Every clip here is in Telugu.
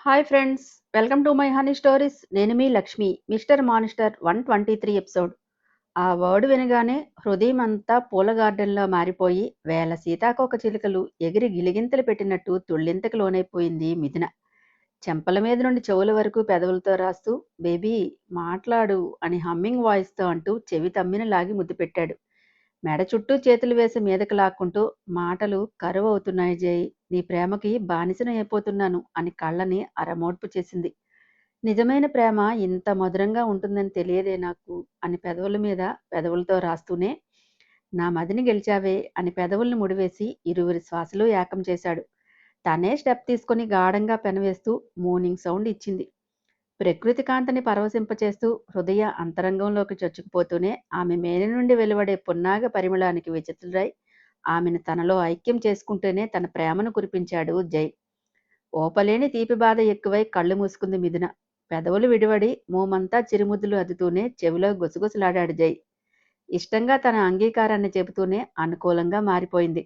Hi friends, welcome to my honey stories. నేను మీ లక్ష్మి. Mister monster 123 episode. ఆ వర్డ్ వినగానే హృదయం అంతా పూల గార్డెన్లో మారిపోయి వేల సీతాకోక చిలుకలు ఎగిరి గిలిగింతలు పెట్టినట్టు తుళ్ళింతకు లోనైపోయింది మిథున. చెంపల మీద నుండి చెవుల వరకు పెదవులతో రాస్తూ బేబీ మాట్లాడు అని హమ్మింగ్ వాయిస్తో అంటూ చెవి తమ్మిన లాగి ముద్దు పెట్టాడు. మెడ చుట్టూ చేతులు వేసి మీదకు లాక్కుంటూ మాటలు కరువవుతున్నాయి జై, నీ ప్రేమకి బానిసను అయిపోతున్నాను అని కళ్ళని అరమోడ్పు చేసింది. నిజమైన ప్రేమ ఇంత మధురంగా ఉంటుందని తెలియదే నాకు అని పెదవుల మీద పెదవులతో రాస్తూనే నా మదిని గెలిచావే అని పెదవుల్ని ముడివేసి ఇరువురి శ్వాసలు ఏకం చేశాడు. తనే స్టెప్ తీసుకొని గాఢంగా పెనవేస్తూ మూనింగ్ సౌండ్ ఇచ్చింది. ప్రకృతి కాంతిని పరవశింపచేస్తూ హృదయ అంతరంగంలోకి చొచ్చుకుపోతూనే ఆమె మేని నుండి వెలువడే పున్నాగ పరిమళానికి విచిత్రుడై ఆమెను తనలో ఐక్యం చేసుకుంటూనే తన ప్రేమను కురిపించాడు జై. ఓపలేని తీపి బాధ ఎక్కువై కళ్ళు మూసుకుంది మిథున. పెదవులు విడివడి మోమంతా చిరుముద్దులు అద్దుతూనే చెవిలో గుసగుసలాడాడు జై. ఇష్టంగా తన అంగీకారాన్ని చెబుతూనే అనుకూలంగా మారిపోయింది.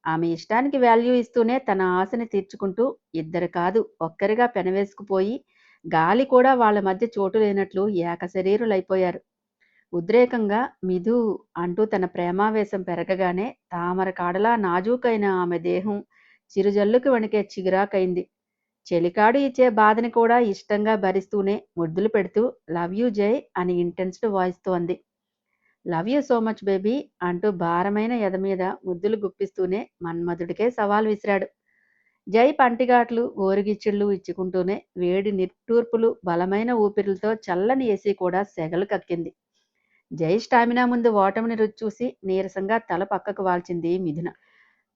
ఆమె ఇష్టానికి వాల్యూ ఇస్తూనే తన ఆశని తీర్చుకుంటూ ఇద్దరు కాదు ఒక్కరిగా పెనవేసుకుపోయి గాలి కూడా వాళ్ళ మధ్య చోటు లేనట్లు ఏకశరీరులైపోయారు. ఉద్రేకంగా మిధు అంటూ తన ప్రేమావేశం పెరగగానే తామర కాడలా నాజూకైన ఆమె దేహం చిరుజల్లుకి వణికే చిగురాకైంది. చెలికాడు ఇచ్చే బాధని కూడా ఇష్టంగా భరిస్తూనే ముద్దులు పెడుతూ లవ్ యూ జై అని ఇంటెన్స్డ్ వాయిస్తో అంది. Love you so much baby అంటూ భారమైన ఎదమీద ముద్దులు గుప్పిస్తూనే మన్మధుడికే సవాల్ విసిరాడు. జై పంటిగాట్లు గోరుగిచ్చిళ్ళు ఇచ్చుకుంటూనే వేడి నిట్టూర్పులు బలమైన ఊపిరులతో చల్లని ఏసీ కూడా సెగలు కక్కింది. జై స్టామినా ముందు ఓటమిని రుచి చూసి నీరసంగా తల పక్కకు వాల్చింది మిథున.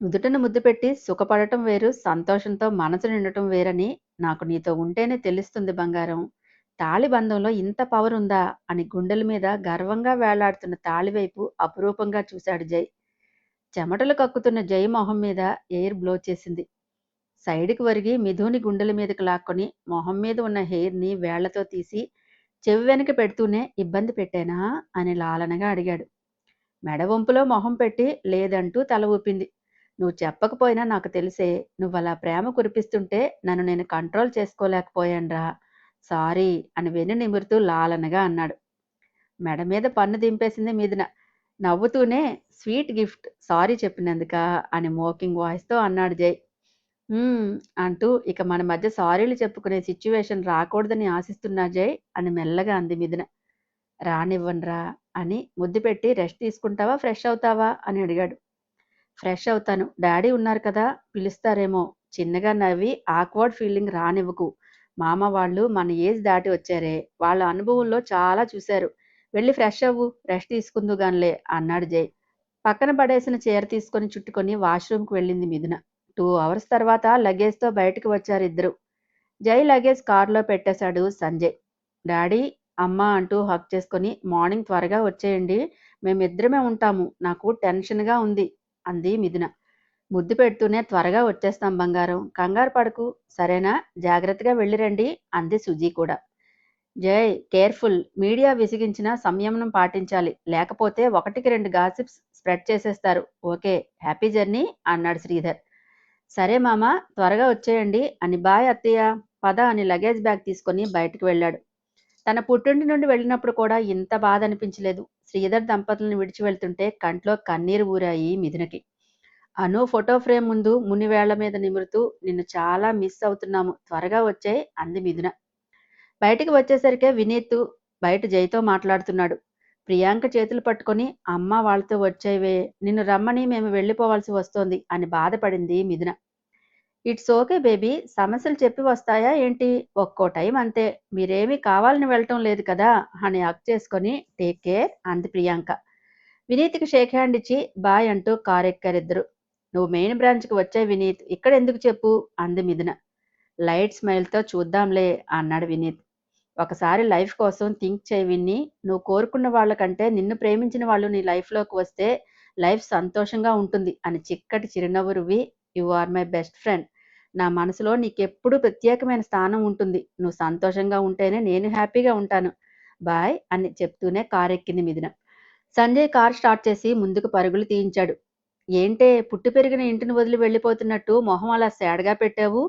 నుదుటను ముద్దు పెట్టి సుఖపడటం వేరు, సంతోషంతో మనసు నిండటం వేరని నాకు నీతో ఉంటేనే తెలుస్తుంది బంగారం. తాళి బంధంలో ఇంత పవర్ ఉందా అని గుండెల మీద గర్వంగా వేలాడుతున్న తాళివైపు అపురూపంగా చూశాడు జై. చెమటలు కక్కుతున్న జై మొహం మీద ఎయిర్ బ్లో చేసింది. సైడ్కి ఒరిగి మిథుని గుండెల మీదకి లాక్కొని మొహం మీద ఉన్న హెయిర్ని వేళ్లతో తీసి చెవి వెనక పెడుతూనే ఇబ్బంది పెట్టానా అని లాలనగా అడిగాడు. మెడ వంపులో మొహం పెట్టి లేదంటూ తల ఊపింది. నువ్వు చెప్పకపోయినా నాకు తెలిసే, నువ్వలా ప్రేమ కురిపిస్తుంటే నన్ను నేను కంట్రోల్ చేసుకోలేకపోయానురా, సారీ అని వెన్ను నిమురుతూ లాలనగా అన్నాడు. మెడ మీద పన్ను దింపేసింది మిథున. నవ్వుతూనే స్వీట్ గిఫ్ట్, సారీ చెప్పినందుక అని మోకింగ్ వాయిస్తో అన్నాడు జై. అంటూ ఇక మన మధ్య సారీలు చెప్పుకునే సిచ్యువేషన్ రాకూడదని ఆశిస్తున్నా జై అని మెల్లగా అంది మిథున. రానివ్వనురా అని ముద్దు పెట్టి రెస్ట్ తీసుకుంటావా ఫ్రెష్ అవుతావా అని అడిగాడు. ఫ్రెష్ అవుతాను, డాడీ ఉన్నారు కదా పిలుస్తారేమో. చిన్నగా నవ్వి ఆక్వర్డ్ ఫీలింగ్ రానివ్వకు. మామ వాళ్ళు మన ఏజ్ దాటి వచ్చారే, వాళ్ళ అనుభవంలో చాలా చూశారు. వెళ్ళి ఫ్రెష్ అవ్వు, రెస్ట్ తీసుకుందుగానిలే అన్నాడు జై. పక్కన పడేసిన చీర తీసుకొని చుట్టుకొని వాష్రూమ్కి వెళ్ళింది మిథున. 2 అవర్స్ తర్వాత లగేజ్తో బయటకు వచ్చారు ఇద్దరు. జై లగేజ్ కారులో పెట్టేశాడు సంజయ్. డాడీ అమ్మ అంటూ హక్ చేసుకొని మార్నింగ్ త్వరగా వచ్చేయండి, మేమిద్దరమే ఉంటాము, నాకు టెన్షన్గా ఉంది అంది మిథున. ముద్దు పెడుతూనే త్వరగా వచ్చేస్తాం బంగారం, కంగారు పడకు, సరేనా, జాగ్రత్తగా వెళ్ళిరండి అంది సుజీ కూడా. జై కేర్ఫుల్, మీడియా విసిగించిన సంయమనం పాటించాలి, లేకపోతే 1కి 2 గాసిప్స్ స్ప్రెడ్ చేసేస్తారు. ఓకే, హ్యాపీ జర్నీ అన్నాడు శ్రీధర్. సరే మామ, త్వరగా వచ్చేయండి అని బాయ్ అత్తయ్య, పద అని లగేజ్ బ్యాగ్ తీసుకొని బయటకు వెళ్ళాడు. తన పుట్టింటి నుండి వెళ్ళినప్పుడు కూడా ఇంత బాధ అనిపించలేదు. శ్రీధర్ దంపతులను విడిచి వెళ్తుంటే కంట్లో కన్నీరు ఊరాయి మిథునకి. అను ఫోటో ఫ్రేమ్ ముందు మునివేళ్ల మీద నిమురుతూ నిన్ను చాలా మిస్ అవుతున్నాము, త్వరగా వచ్చాయి అంది మిథున. బయటికి వచ్చేసరికే వినీత్ బయట జైతో మాట్లాడుతున్నాడు. ప్రియాంక చేతులు పట్టుకొని అమ్మ వాళ్ళతో వచ్చేవే, నిన్ను రమ్మని మేము వెళ్ళిపోవాల్సి వస్తోంది అని బాధపడింది మిథున. ఇట్స్ ఓకే బేబీ, సమస్యలు చెప్పి వస్తాయా ఏంటి, ఒక్కో టైం అంతే, మీరేమీ కావాలని వెళ్ళటం లేదు కదా అని హక్ చేసుకొని టేక్ కేర్ అంది ప్రియాంక. వినీత్కి షేక్ హ్యాండ్ ఇచ్చి బాయ్ అంటూ కారు ఎక్కారిద్దరు. నువ్వు మెయిన్ బ్రాంచ్కి వచ్చాయి వినీత్, ఇక్కడ ఎందుకు చెప్పు అంది మిథున. లైట్ స్మైల్తో చూద్దాంలే అన్నాడు వినీత్. ఒకసారి లైఫ్ కోసం థింక్ చేయి విన్ని, నువ్వు కోరుకున్న వాళ్ళకంటే నిన్ను ప్రేమించిన వాళ్ళు నీ లైఫ్లోకి వస్తే లైఫ్ సంతోషంగా ఉంటుంది అని చిక్కటి చిరునవ్వు రువ్వి, you are my best friend, నా మనసులో నీకెప్పుడు ప్రత్యేకమైన స్థానం ఉంటుంది, నువ్వు సంతోషంగా ఉంటేనే నేను హ్యాపీగా ఉంటాను, బాయ్ అని చెప్తూనే కారు ఎక్కింది మిథున. సంజయ్ కార్ స్టార్ట్ చేసి ముందుకు పరుగులు తీయించాడు. ఏంటే పుట్టి పెరిగిన ఇంటిని వదిలి వెళ్ళిపోతున్నట్టు మొహం అలా సేడగా పెట్టావు,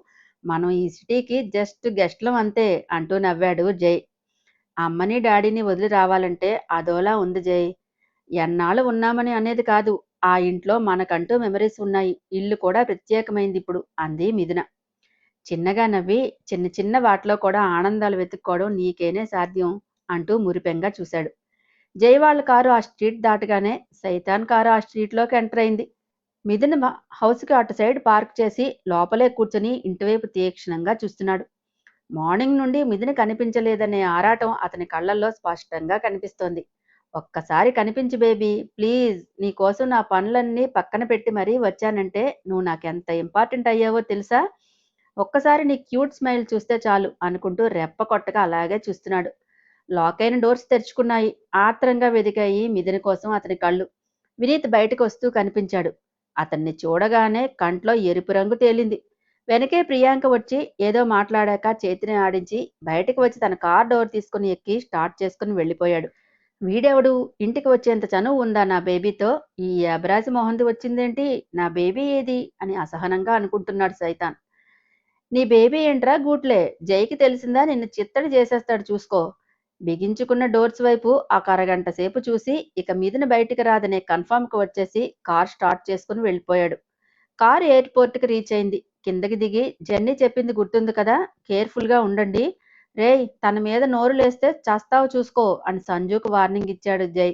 మనం ఈ సిటీకి జస్ట్ గెస్ట్లం అంతే అంటూ నవ్వాడు జై. అమ్మని డాడీని వదిలి రావాలంటే అదోలా ఉంది జై. ఎన్నాళ్ళు ఉన్నామని అనేది కాదు, ఆ ఇంట్లో మనకంటూ మెమరీస్ ఉన్నాయి. ఇల్లు కూడా ప్రత్యేకమైంది ఇప్పుడు అంది మిథున. చిన్నగా నవ్వి, చిన్న చిన్న వాటిలో కూడా ఆనందాలు వెతుక్కోవడం నీకేనే సాధ్యం అంటూ మురిపెంగా చూశాడు. జై వాళ్ళ కారు ఆ స్ట్రీట్ దాటగానే సైతాన్ కారు ఆ స్ట్రీట్లోకి ఎంటర్ అయింది. మిథున హౌస్కి అటు సైడ్ పార్క్ చేసి లోపలే కూర్చొని ఇంటివైపు తీక్షణంగా చూస్తున్నాడు. మార్నింగ్ నుండి మిథున కనిపించలేదనే ఆరాటం అతని కళ్ళల్లో స్పష్టంగా కనిపిస్తోంది. ఒక్కసారి కనిపించు బేబీ ప్లీజ్, నీకోసం నా పనులన్నీ పక్కన పెట్టి మరీ వచ్చానంటే నువ్వు నాకెంత ఇంపార్టెంట్ అయ్యావో తెలుసా? ఒక్కసారి నీ క్యూట్ స్మైల్ చూస్తే చాలు అనుకుంటూ రెప్ప కొట్టగా అలాగే చూస్తున్నాడు. లాక్ అయిన డోర్స్ తెరుచుకున్నాయి. ఆత్రంగా వెదికాయి మిథున కోసం అతని కళ్ళు. వినీత్ బయటకు వస్తూ కనిపించాడు. అతన్ని చూడగానే కంట్లో ఎరుపు రంగు తేలింది. వెనకే ప్రియాంక వచ్చి ఏదో మాట్లాడాక చేతిని ఆడించి బయటకు వచ్చి తన కార్ డోర్ తీసుకుని ఎక్కి స్టార్ట్ చేసుకుని వెళ్ళిపోయాడు. వీడెవడు, ఇంటికి వచ్చేంత చనువు ఉందా నా బేబీతో? ఈ అబరాజి మొహంది వచ్చిందేంటి? నా బేబీ ఏది అని అసహనంగా అనుకుంటున్నాడు సైతాన్. నీ బేబీ ఏంట్రా గూట్లే, జైకి తెలిసిందా నిన్ను చిత్తడి చేసేస్తాడు చూసుకో. బిగించుకున్న డోర్స్ వైపు ఒక అరగంట సేపు చూసి ఇక మీదన బయటికి రాదనే కన్ఫర్మ్కి వచ్చేసి కార్ స్టార్ట్ చేసుకుని వెళ్ళిపోయాడు. కారు ఎయిర్పోర్ట్కి రీచ్ అయింది. కిందకి దిగి జెన్నీ చెప్పింది గుర్తుంది కదా, కేర్ఫుల్గా ఉండండి. రేయ్, తన మీద నోరు లేస్తే చస్తావు చూసుకో అని సంజుకు వార్నింగ్ ఇచ్చాడు జై.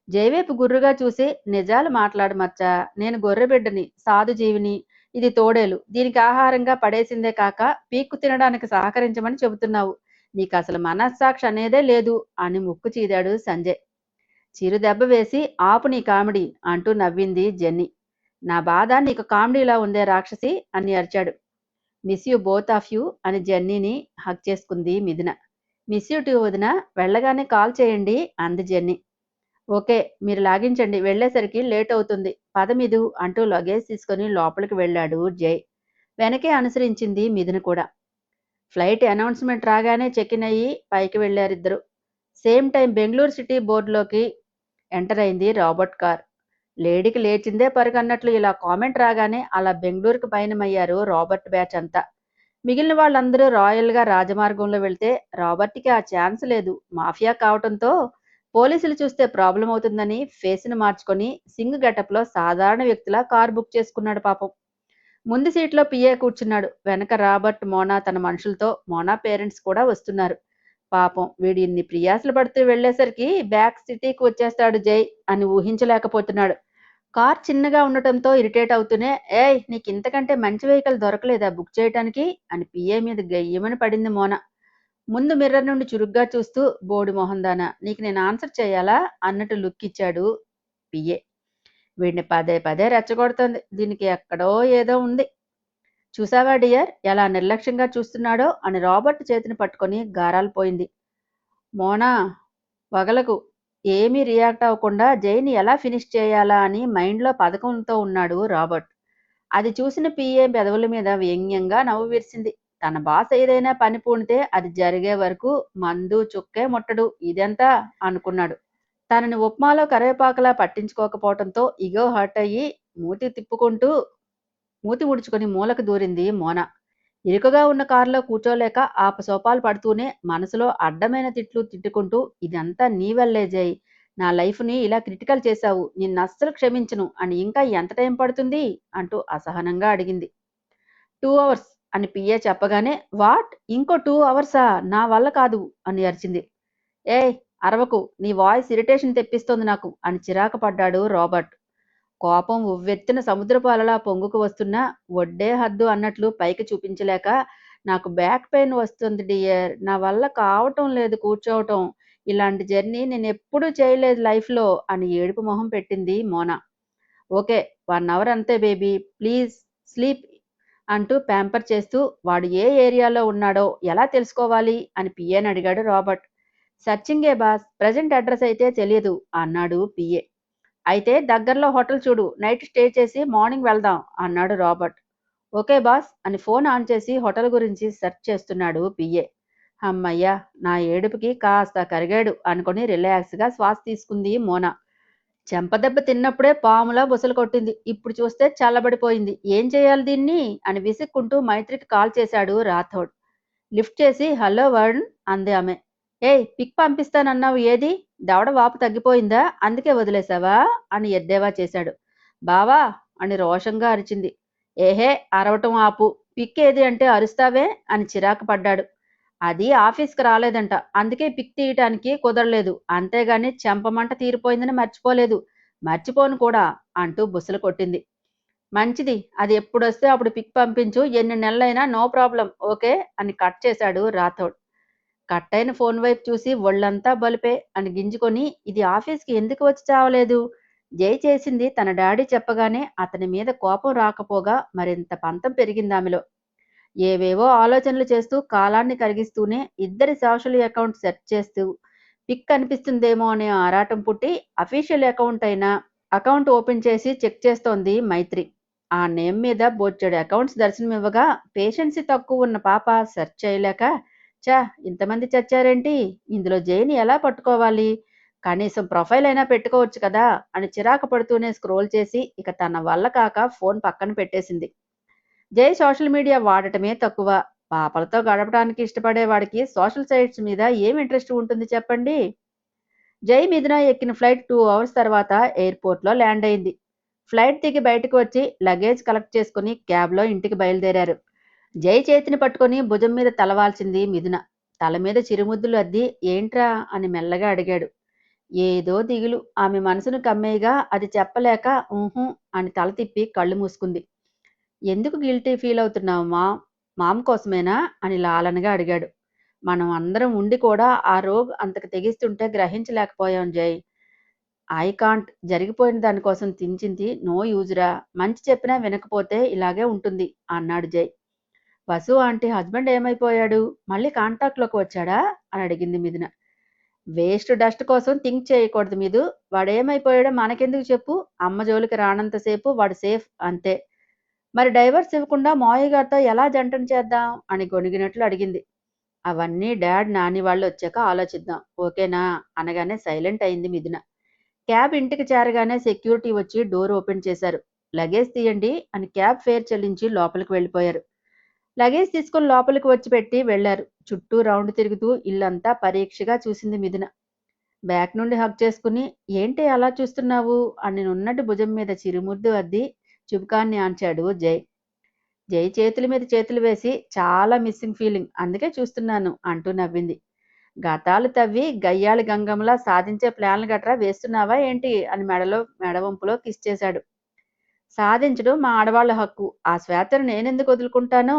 జైవేపు గుర్రుగా చూసి, నిజాలు మాట్లాడు మచ్చా, నేను గొర్రెబిడ్డని, సాధు జీవిని, ఇది తోడేలు, దీనికి ఆహారంగా పడేసిందే కాక పీక్కు తినడానికి సహకరించమని చెబుతున్నావు. నీకు అసలు మనస్సాక్షి అనేదే లేదు అని ముక్కు చీదాడు సంజయ్. చిరు దెబ్బ వేసి ఆపు నీ కామెడీ అంటూ నవ్వింది జెన్నీ. నా బాధ నీకు కామెడీలా ఉందే రాక్షసి అని అరిచాడు. Miss you both of you అని జెన్నీని హక్ చేసుకుంది మిథున. మిస్ యూ టూ వదిన, వెళ్ళగానే కాల్ చేయండి అంది జెన్నీ. ఓకే, మీరు లాగించండి, వెళ్ళేసరికి లేట్ అవుతుంది, పదమిదు అంటూ లగేజ్ తీసుకుని లోపలికి వెళ్ళాడు జై. వెనకే అనుసరించింది మిథున కూడా. ఫ్లైట్ అనౌన్స్మెంట్ రాగానే చెక్ఇన్ అయ్యి పైకి వెళ్ళారిద్దరు. సేమ్ టైం బెంగళూరు సిటీ బోర్డులోకి ఎంటర్ అయింది రాబర్ట్ కార్. లేడీకి లేచిందే పరుగన్నట్లు ఇలా కామెంట్ రాగానే అలా బెంగళూరుకు పయనమయ్యారు రాబర్ట్ బ్యాచ్ అంతా. మిగిలిన వాళ్ళందరూ రాయల్గా రాజమార్గంలో వెళ్తే రాబర్ట్కి ఆ ఛాన్స్ లేదు. మాఫియా కావటంతో పోలీసులు చూస్తే ప్రాబ్లం అవుతుందని ఫేస్ని మార్చుకొని సింగ్ గెటప్లో సాధారణ వ్యక్తిలా కారు బుక్ చేసుకున్నాడు పాపం. ముందు సీట్లో పిఏ కూర్చున్నాడు. వెనక రాబర్ట్, మోనా తన మనుషులతో, మోనా పేరెంట్స్ కూడా వస్తున్నారు. పాపం వీడు ఇన్ని ప్రియాసలు పడుతూ వెళ్లేసరికి బ్యాక్ సిటీకి వచ్చేస్తాడు జై అని ఊహించలేకపోతున్నాడు. కార్ చిన్నగా ఉండటంతో ఇరిటేట్ అవుతూనే, ఏయ్ నీకు ఇంతకంటే మంచి వెహికల్ దొరకలేదా బుక్ చేయటానికి అని పిఏ మీద గయ్యమని పడింది మోన. ముందు మిర్రర్ నుండి చురుగ్గా చూస్తూ, బోడి మొహందానా, నీకు నేను ఆన్సర్ చేయాలా అన్నట్టు లుక్ ఇచ్చాడు పిఏ. వీడిని పదే పదే రెచ్చగొడుతోంది, దీనికి ఎక్కడో ఏదో ఉంది. చూసావా డియర్, ఎలా నిర్లక్ష్యంగా చూస్తున్నాడో అని రాబర్ట్ చేతిని పట్టుకొని గారాలు పోయింది. మోనా వగలకు ఏమీ రియాక్ట్ అవ్వకుండా జైని ఎలా ఫినిష్ చేయాలా అని మైండ్లో పథకంతో ఉన్నాడు రాబర్ట్. అది చూసిన పిఏ పెదవుల మీద వ్యంగ్యంగా నవ్వు విరిసింది. తన బాస్ ఏదైనా పని పూనితే అది జరిగే వరకు మందు చుక్కే ముట్టడు, ఇదెంతా అనుకున్నాడు. తనని ఉప్మాలో కరివేపాకులా పట్టించుకోకపోవడంతో ఇగో హర్ట్ అయ్యి మూతి ముడుచుకొని మూలకు దూరింది మోన. ఇరుకుగా ఉన్న కారులో కూర్చోలేక ఆపసోపాలు పడుతూనే మనసులో అడ్డమైన తిట్లు తిట్టుకుంటూ, ఇదంతా నీ వల్లే జై, నా లైఫ్ని ఇలా క్రిటికల్ చేశావు, నిన్నస్సలు క్షమించను అని ఇంకా ఎంత టైం పడుతుంది అంటూ అసహనంగా అడిగింది. 2 అవర్స్ అని పిఏ చెప్పగానే, వాట్, ఇంకో 2 అవర్సా, నా వల్ల కాదు అని అరిచింది. ఏయ్ అరవకు, నీ వాయిస్ ఇరిటేషన్ తెప్పిస్తోంది నాకు అని చిరాకు పడ్డాడు రాబర్ట్. కోపం ఉవ్వెత్తిన సముద్రపు అలలా పొంగుకు వస్తున్నా ఒడ్డే హద్దు అన్నట్లు పైకి చూపించలేక, నాకు బ్యాక్ పెయిన్ వస్తుంది డియర్, నా వల్ల కావటం లేదు కూర్చోవటం, ఇలాంటి జర్నీ నేను ఎప్పుడూ చేయలేదు లైఫ్లో అని ఏడుపు మొహం పెట్టింది మోనా. ఓకే, 1 అవర్ అంతే బేబీ, ప్లీజ్ స్లీప్ అంటూ ప్యాంపర్ చేస్తూ, వాడు ఏ ఏరియాలో ఉన్నాడో ఎలా తెలుసుకోవాలి అని పిఏని అడిగాడు రాబర్ట్. సర్చింగే బాస్, ప్రజెంట్ అడ్రస్ అయితే తెలియదు అన్నాడు పిఏ. అయితే దగ్గరలో హోటల్ చూడు, నైట్ స్టే చేసి మార్నింగ్ వెళ్దాం అన్నాడు రాబర్ట్. ఓకే బాస్ అని ఫోన్ ఆన్ చేసి హోటల్ గురించి సెర్చ్ చేస్తున్నాడు పిఏ. అమ్మయ్యా, నా ఏడుపుకి కాస్త కరిగాడు అనుకుని రిలాక్స్గా శ్వాస తీసుకుంది మోనా. చెంపదెబ్బ తిన్నప్పుడే పాములా బుసలు కొట్టింది. ఇప్పుడు చూస్తే చల్లబడిపోయింది. ఏం చేయాలి దీన్ని? అని విసుక్కుంటూ మైత్రికి కాల్ చేశాడు రాథోడ్. లిఫ్ట్ చేసి హలో వరుణ్ అంది ఆమె. ఏయ్ పిక్ పంపిస్తానన్నావు ఏది? దవడ వాపు తగ్గిపోయిందా? అందుకే వదిలేశావా? అని ఎద్దేవా చేశాడు. బావా అని రోషంగా అరిచింది. ఏహే అరవటం ఆపు. పిక్ ఏది అంటే అరుస్తావే అని చిరాకు పడ్డాడు. అది ఆఫీస్కి రాలేదంట. అందుకే పిక్ తీయటానికి కుదరలేదు. అంతేగాని చెంపమంట తీరిపోయిందని మర్చిపోలేదు. మర్చిపోను కూడా అంటూ బుసలు కొట్టింది. మంచిది. అది ఎప్పుడొస్తే అప్పుడు పిక్ పంపించు. ఎన్ని నెలలైనా నో ప్రాబ్లం. ఓకే అని కట్ చేశాడు రాథోడ్. కట్ అయిన ఫోన్ వైపు చూసి ఒళ్ళంతా బలుపే అని గింజుకొని ఇది ఆఫీస్కి ఎందుకు వచ్చి చావలేదు? జై చేసింది తన డాడీ చెప్పగానే అతని మీద కోపం రాకపోగా మరింత పంతం పెరిగిందామెలో. ఏవేవో ఆలోచనలు చేస్తూ కాలాన్ని కరిగిస్తూనే ఇద్దరి సోషల్ అకౌంట్ సెర్చ్ చేస్తూ పిక్ కనిపిస్తుందేమో అనే ఆరాటం పుట్టి అఫీషియల్ అకౌంట్ అయినా అకౌంట్ ఓపెన్ చేసి చెక్ చేస్తోంది మైత్రి. ఆ నేమ్ మీద బొచ్చెడు అకౌంట్స్ దర్శనమివ్వగా పేషెన్సీ తక్కువ ఉన్న పాప సెర్చ్ చేయలేక చా ఇంతమంది చచ్చారేంటి? ఇందులో జైని ఎలా పట్టుకోవాలి? కనీసం ప్రొఫైల్ అయినా పెట్టుకోవచ్చు కదా అని చిరాకు పడుతూనే స్క్రోల్ చేసి ఇక తన వల్ల కాక ఫోన్ పక్కన పెట్టేసింది. జై సోషల్ మీడియా వాడటమే తక్కువ. పాపలతో గడపడానికి ఇష్టపడే వాడికి సోషల్ సైట్స్ మీద ఏం ఇంట్రెస్ట్ ఉంటుంది చెప్పండి? జై మిథున ఎక్కిన ఫ్లైట్ 2 అవర్స్ తర్వాత ఎయిర్పోర్ట్లో ల్యాండ్ అయింది. ఫ్లైట్ దిగి బయటకు వచ్చి లగేజ్ కలెక్ట్ చేసుకుని క్యాబ్లో ఇంటికి బయలుదేరారు. జై చేతిని పట్టుకొని భుజం మీద తలవాల్చింది మిథున. తల మీద చిరుముద్దులు అద్ది ఏంట్రా అని మెల్లగా అడిగాడు. ఏదో దిగులు ఆమె మనసును కమ్మేయగా అది చెప్పలేక ఊహు అని తల తిప్పి కళ్ళు మూసుకుంది. ఎందుకు గిల్టీ ఫీల్ అవుతున్నావు మామ్ కోసమేనా అని లాలనగా అడిగాడు. మనం అందరం ఉండి కూడా ఆ రోగ్ అంతకు తెగిస్తుంటే గ్రహించలేకపోయాం జై. ఐ కాంట్ జరిగిపోయిన దానికోసం తించింది నో యూజ్రా. మంచి చెప్పినా వినకపోతే ఇలాగే ఉంటుంది అన్నాడు జై. వసు ఆంటీ హస్బెండ్ ఏమైపోయాడు? మళ్ళీ కాంటాక్ట్లోకి వచ్చాడా అని అడిగింది మిథున. వేస్ట్ డస్ట్ కోసం థింక్ చేయకూడదు మీదు. వాడేమైపోయాడో మనకెందుకు చెప్పు? అమ్మ జోలికి రానంతసేపు వాడు సేఫ్ అంతే. మరి డైవర్స్ ఇవ్వకుండా మావయ్య గారితో ఎలా జంటను చేద్దాం అని గొణిగినట్లు అడిగింది. అవన్నీ డాడ్ నాని వాళ్ళు వచ్చాక ఆలోచిద్దాం ఓకేనా అనగానే సైలెంట్ అయింది మిథున. క్యాబ్ ఇంటికి చేరగానే సెక్యూరిటీ వచ్చి డోర్ ఓపెన్ చేశారు. లగేజ్ తీయండి అని క్యాబ్ ఫేర్ చెల్లించి లోపలికి వెళ్ళిపోయారు. లగేజ్ తీసుకుని లోపలికి వచ్చి పెట్టి వెళ్లారు. చుట్టూ రౌండ్ తిరుగుతూ ఇల్లంతా పరీక్షగా చూసింది మిథున. బ్యాక్ నుండి హగ్ చేసుకుని ఏంటి అలా చూస్తున్నావు అని నున్నటి భుజం మీద చిరుముద్దు అద్ది చుబుకాన్ని ఆంచాడు జై. జై చేతుల మీద చేతులు వేసి చాలా మిస్సింగ్ ఫీలింగ్ అందుకే చూస్తున్నాను అంటూ నవ్వింది. గతాలు తవ్వి గయ్యాళి గంగంలా సాధించే ప్లాన్లు గట్రా వేస్తున్నావా ఏంటి అని మెడవంపులో కిస్ చేశాడు. సాధించడం మా ఆడవాళ్ల హక్కు. ఆ శ్వేతను నేనెందుకు వదులుకుంటాను?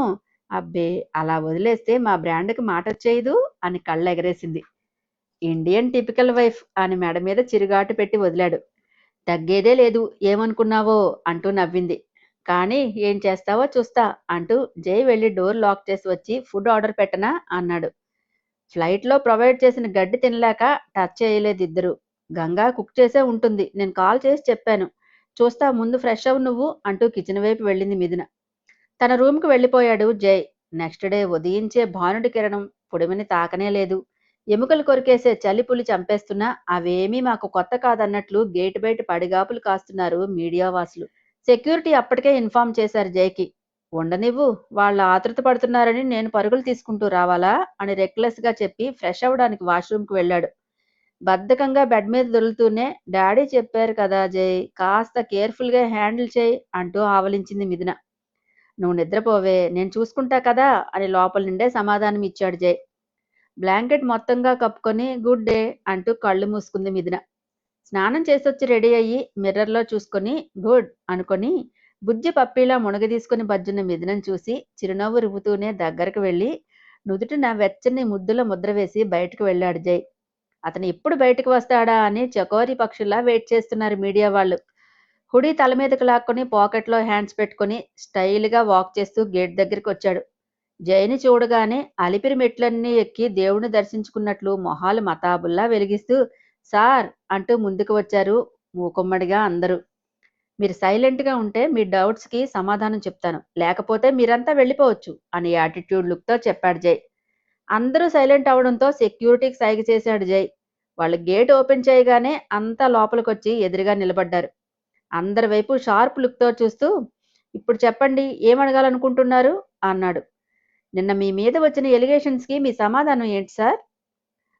అబ్బే అలా వదిలేస్తే మా బ్రాండ్కి మాటొచ్చేయదు అని కళ్ళెగరేసింది. ఇండియన్ టిపికల్ వైఫ్ అని మెడ మీద చిరుగాటు పెట్టి వదిలాడు. తగ్గేదే లేదు ఏమనుకున్నావో అంటూ నవ్వింది. కానీ ఏం చేస్తావో చూస్తా అంటూ జై వెళ్ళి డోర్ లాక్ చేసి వచ్చి ఫుడ్ ఆర్డర్ పెట్టనా అన్నాడు. ఫ్లైట్లో ప్రొవైడ్ చేసిన గడ్డి తినలేక టచ్ చేయలేదు ఇద్దరు. గంగా కుక్ చేసే ఉంటుంది. నేను కాల్ చేసి చెప్పాను. చూస్తా ముందు ఫ్రెష్ అవ్వు నువ్వు అంటూ కిచెన్ వైపు వెళ్ళింది మిథున. తన రూమ్కి వెళ్ళిపోయాడు జై. నెక్స్ట్ డే ఉదయించే భానుడి కిరణం పుడిమిని తాకనే లేదు. ఎముకలు కొరికేసే చలి పులి చంపేస్తున్నా అవేమీ మాకు కొత్త కాదన్నట్లు గేటు బయట పడిగాపులు కాస్తున్నారు మీడియా వాసులు. సెక్యూరిటీ అప్పటికే ఇన్ఫార్మ్ చేశారు జైకి. ఉండనివ్వు వాళ్ళ ఆతృత పడుతున్నారని నేను పరుగులు తీసుకుంటూ రావాలా అని రెక్లెస్గా చెప్పి ఫ్రెష్ అవ్వడానికి వాష్రూమ్కి వెళ్ళాడు. బద్ధకంగా బెడ్ మీద దొరులుతూనే డాడీ చెప్పారు కదా జై కాస్త కేర్ఫుల్గా హ్యాండిల్ చేయి అంటూ ఆవలించింది మిథున. నువ్వు నిద్రపోవే నేను చూసుకుంటా కదా అని లోపల నుండే సమాధానం ఇచ్చాడు జై. బ్లాంకెట్ మొత్తంగా కప్పుకొని గుడ్ డే అంటూ కళ్ళు మూసుకుంది మిథున. స్నానం చేసొచ్చి రెడీ అయ్యి మిర్రర్లో చూసుకొని గుడ్ అనుకొని బుజ్జి పప్పీలా మునగదీసుకుని బజ్జున్న మిథునం చూసి చిరునవ్వు రువ్వుతూనే దగ్గరకు వెళ్ళి నుదుటిన వెచ్చని ముద్దుల ముద్ర వేసి బయటకు వెళ్ళాడు జై. అతను ఎప్పుడు బయటకు వస్తాడా అని చకోరి పక్షుల్లా వెయిట్ చేస్తున్నారు మీడియా వాళ్ళు. హుడీ తల మీదకు లాక్కొని పాకెట్లో హ్యాండ్స్ పెట్టుకుని స్టైల్గా వాక్ చేస్తూ గేట్ దగ్గరికి వచ్చాడు. జైని చూడగానే అలిపిరి మెట్లన్నీ ఎక్కి దేవుణ్ణి దర్శించుకున్నట్లు మొహాలు మతాబుల్లా వెలిగిస్తూ సార్ అంటూ ముందుకు వచ్చారు మూకుమ్మడిగా అందరూ. మీరు సైలెంట్గా ఉంటే మీ డౌట్స్కి సమాధానం చెప్తాను లేకపోతే మీరంతా వెళ్ళిపోవచ్చు అని యాటిట్యూడ్ లుక్తో చెప్పాడు జై. అందరూ సైలెంట్ అవడంతో సెక్యూరిటీకి సైగ చేశాడు జై. వాళ్ళు గేట్ ఓపెన్ చేయగానే అంతా లోపలికొచ్చి ఎదురుగా నిలబడ్డారు. అందరి వైపు షార్ప్ లుక్తో చూస్తూ, ఇప్పుడు చెప్పండి ఏం అడగాలనుకుంటున్నారు అన్నాడు. నిన్న మీ మీద వచ్చిన ఎలిగేషన్స్కి మీ సమాధానం ఏంటి సార్?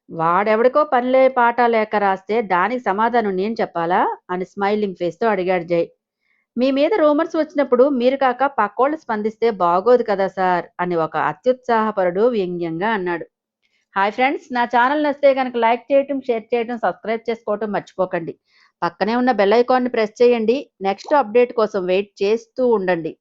వాడెవడికో పనిలే పాట లేక రాస్తే దానికి సమాధానం నేను చెప్పాలా అని స్మైలింగ్ ఫేస్తో అడిగాడు జై. మీ మీద రూమర్స్ వచ్చినప్పుడు మీరు కాక పక్కోళ్ళు స్పందిస్తే బాగోదు కదా సార్ అని ఒక అత్యుత్సాహపరుడు వ్యంగ్యంగా అన్నాడు. హాయ్ ఫ్రెండ్స్, నా ఛానల్ నచ్చితే కనుక లైక్ చేయటం, షేర్ చేయటం, సబ్స్క్రైబ్ చేసుకోవటం మర్చిపోకండి. పక్కనే ఉన్న బెల్ ఐకాన్ని ప్రెస్ చేయండి. నెక్స్ట్ అప్డేట్ కోసం వెయిట్ చేస్తూ ఉండండి.